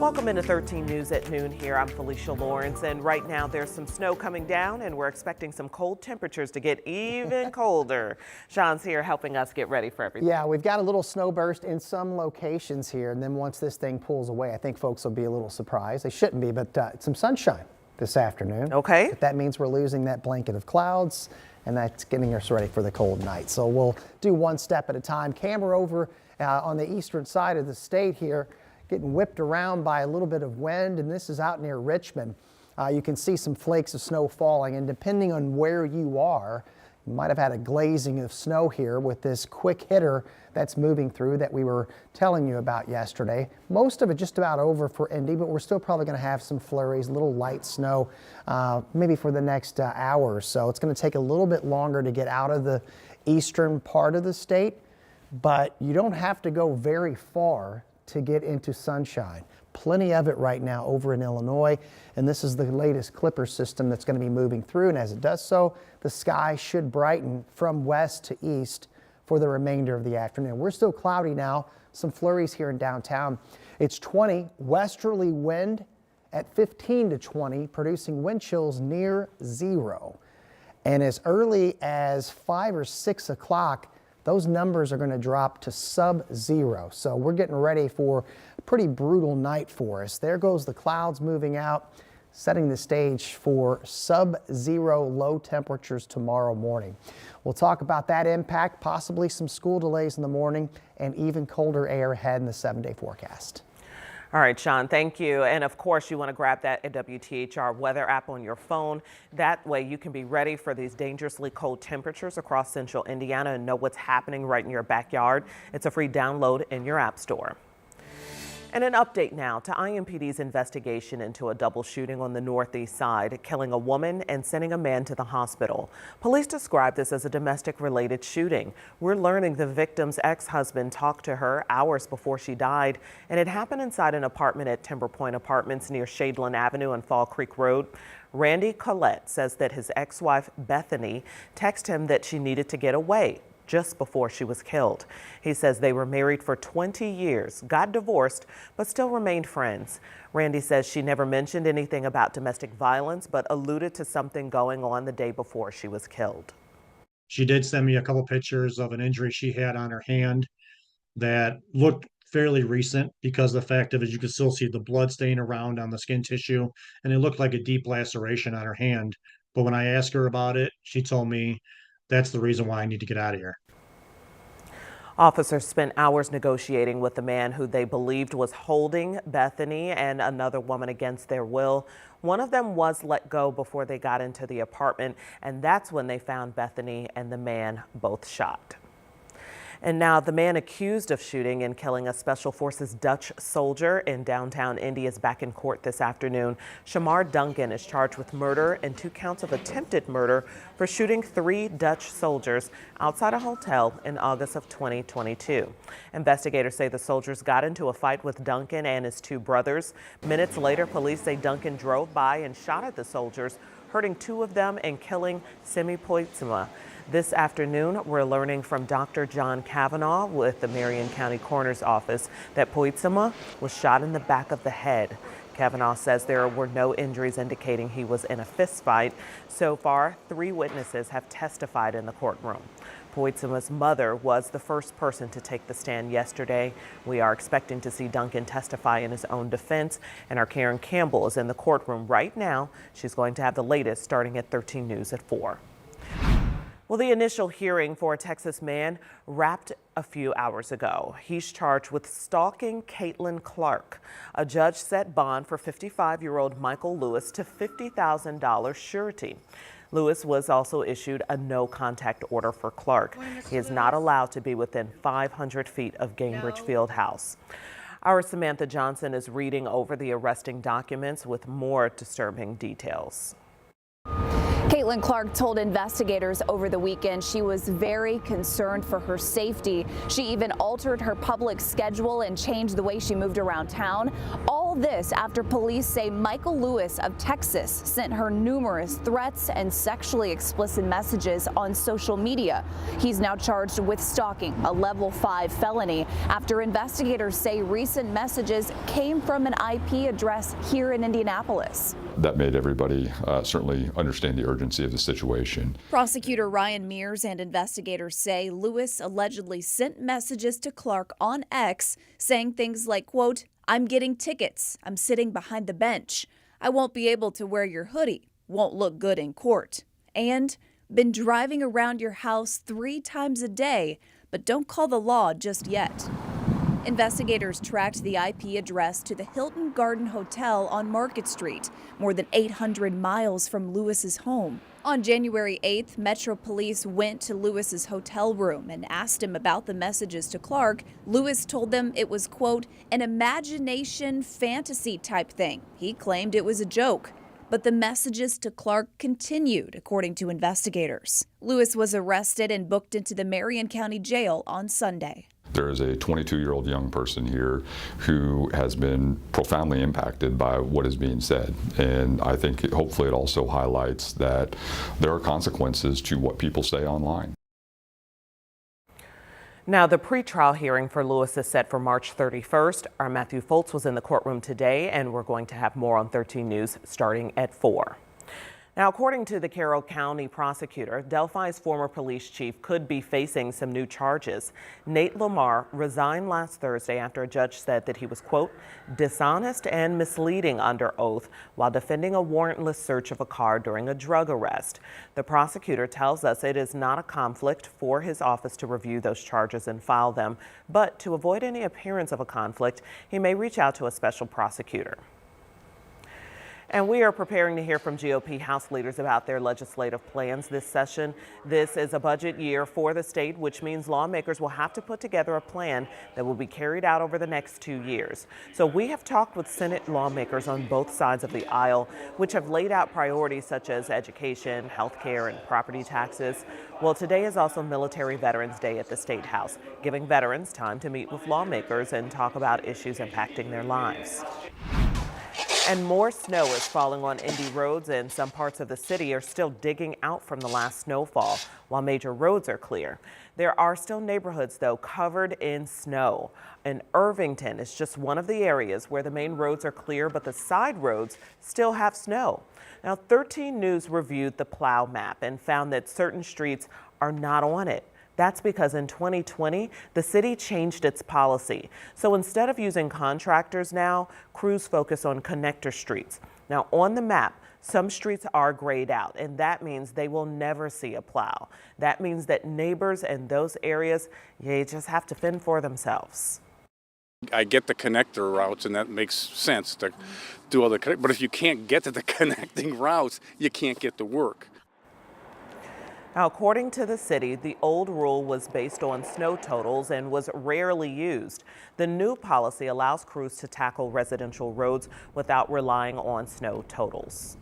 Welcome into 13 News at noon here. I'm Felicia Lawrence, and right now there's some snow coming down and we're expecting some cold temperatures to get even colder. Sean's here helping us get ready for everything. Yeah, we've got a little snow burst in some locations here, and then once this thing pulls away, I think folks will be a little surprised. They shouldn't be, but some sunshine this afternoon. Okay. But that means we're losing that blanket of clouds, and that's getting us ready for the cold night. So we'll do one step at a time. Camera over on the eastern side of the state here, getting whipped around by a little bit of wind, and this is out near Richmond. You can see some flakes of snow falling, and depending on where you are, you might have had a glazing of snow here with this quick hitter that's moving through that we were telling you about yesterday. Most of it just about over for Indy, but we're still probably going to have some flurries, a little light snow, maybe for the next hour or so. It's going to take a little bit longer to get out of the eastern part of the state, but you don't have to go very far to get into sunshine. Plenty of it right now over in Illinois, and this is the latest Clipper system that's going to be moving through, and as it does so, the sky should brighten from west to east for the remainder of the afternoon. We're still cloudy now, some flurries here in downtown. It's 20 westerly wind at 15 to 20, producing wind chills near zero. And as early as 5 or 6 o'clock, those numbers are going to drop to sub-zero. So we're getting ready for a pretty brutal night for us. There goes the clouds moving out, setting the stage for sub-zero low temperatures tomorrow morning. We'll talk about that impact, possibly some school delays in the morning, and even colder air ahead in the 7-day forecast. All right, Sean, thank you. And of course, you want to grab that WTHR weather app on your phone. That way you can be ready for these dangerously cold temperatures across central Indiana and know what's happening right in your backyard. It's a free download in your app store. And an update now to IMPD's investigation into a double shooting on the northeast side, killing a woman and sending a man to the hospital. Police describe this as a domestic-related shooting. We're learning the victim's ex-husband talked to her hours before she died, and it happened inside an apartment at Timber Point Apartments near Shadeland Avenue and Fall Creek Road. Randy Collette says that his ex-wife, Bethany, texted him that she needed to get away just before she was killed. He says they were married for 20 years, got divorced, but still remained friends. Randy says she never mentioned anything about domestic violence, but alluded to something going on the day before she was killed. She did send me a couple pictures of an injury she had on her hand that looked fairly recent because the fact of it, you could still see the blood stain around on the skin tissue, and it looked like a deep laceration on her hand. But when I asked her about it, she told me that's the reason why I need to get out of here. Officers spent hours negotiating with the man who they believed was holding Bethany and another woman against their will. One of them was let go before they got into the apartment, and that's when they found Bethany and the man both shot. And now the man accused of shooting and killing a Special Forces Dutch soldier in downtown Indy is back in court this afternoon. Shamar Duncan is charged with murder and 2 counts of attempted murder for shooting 3 Dutch soldiers outside a hotel in August of 2022. Investigators say the soldiers got into a fight with Duncan and his 2 brothers. Minutes later, police say Duncan drove by and shot at the soldiers, hurting 2 of them and killing Simi Poitsema. This afternoon, we're learning from Dr. John Kavanaugh with the Marion County Coroner's Office that Poitsema was shot in the back of the head. Kavanaugh says there were no injuries indicating he was in a fist fight. So far, 3 witnesses have testified in the courtroom. Poitsema's mother was the first person to take the stand yesterday. We are expecting to see Duncan testify in his own defense, and our Karen Campbell is in the courtroom right now. She's going to have the latest starting at 13 News at 4. Well, the initial hearing for a Texas man wrapped a few hours ago. He's charged with stalking Caitlin Clark. A judge set bond for 55-year-old Michael Lewis to $50,000 surety. Lewis was also issued a no-contact order for Clark. He is not allowed to be within 500 feet of Gainbridge Fieldhouse. Our Samantha Johnson is reading over the arresting documents with more disturbing details. Caitlin Clark told investigators over the weekend she was very concerned for her safety. She even altered her public schedule and changed the way she moved around town. All this after police say Michael Lewis of Texas sent her numerous threats and sexually explicit messages on social media. He's now charged with stalking, a level 5 felony, after investigators say recent messages came from an IP address here in Indianapolis. That made everybody certainly understand the urgency of the situation. Prosecutor Ryan Mears and investigators say Lewis allegedly sent messages to Clark on X saying things like, quote, "I'm getting tickets. I'm sitting behind the bench. I won't be able to wear your hoodie. Won't look good in court." And been driving around your house 3 times a day, but don't call the law just yet. Investigators tracked the IP address to the Hilton Garden Hotel on Market Street, more than 800 miles from Lewis's home. On January 8th, Metro Police went to Lewis's hotel room and asked him about the messages to Clark. Lewis told them it was, quote, an imagination fantasy type thing. He claimed it was a joke. But the messages to Clark continued, according to investigators. Lewis was arrested and booked into the Marion County Jail on Sunday. There is a 22-year-old young person here who has been profoundly impacted by what is being said. And I think hopefully it also highlights that there are consequences to what people say online. Now, the pretrial hearing for Lewis is set for March 31st. Our Matthew Foltz was in the courtroom today, and we're going to have more on 13 News starting at 4. Now, according to the Carroll County prosecutor, Delphi's former police chief could be facing some new charges. Nate Lamar resigned last Thursday after a judge said that he was, quote, dishonest and misleading under oath while defending a warrantless search of a car during a drug arrest. The prosecutor tells us it is not a conflict for his office to review those charges and file them, but to avoid any appearance of a conflict, he may reach out to a special prosecutor. And we are preparing to hear from GOP House leaders about their legislative plans this session. This is a budget year for the state, which means lawmakers will have to put together a plan that will be carried out over the next 2 years. So we have talked with Senate lawmakers on both sides of the aisle, which have laid out priorities such as education, health care, and property taxes. Well, today is also Military Veterans Day at the State House, giving veterans time to meet with lawmakers and talk about issues impacting their lives. And more snow is falling on Indy roads, and some parts of the city are still digging out from the last snowfall, while major roads are clear. There are still neighborhoods, though, covered in snow. And Irvington is just one of the areas where the main roads are clear, but the side roads still have snow. Now, 13 News reviewed the plow map and found that certain streets are not on it. That's because in 2020, the city changed its policy. So instead of using contractors now, crews focus on connector streets. Now on the map, some streets are grayed out, and that means they will never see a plow. That means that neighbors in those areas, they just have to fend for themselves. I get the connector routes, and that makes sense to do all the connect. But if you can't get to the connecting routes, you can't get to work. Now, according to the city, the old rule was based on snow totals and was rarely used. The new policy allows crews to tackle residential roads without relying on snow totals.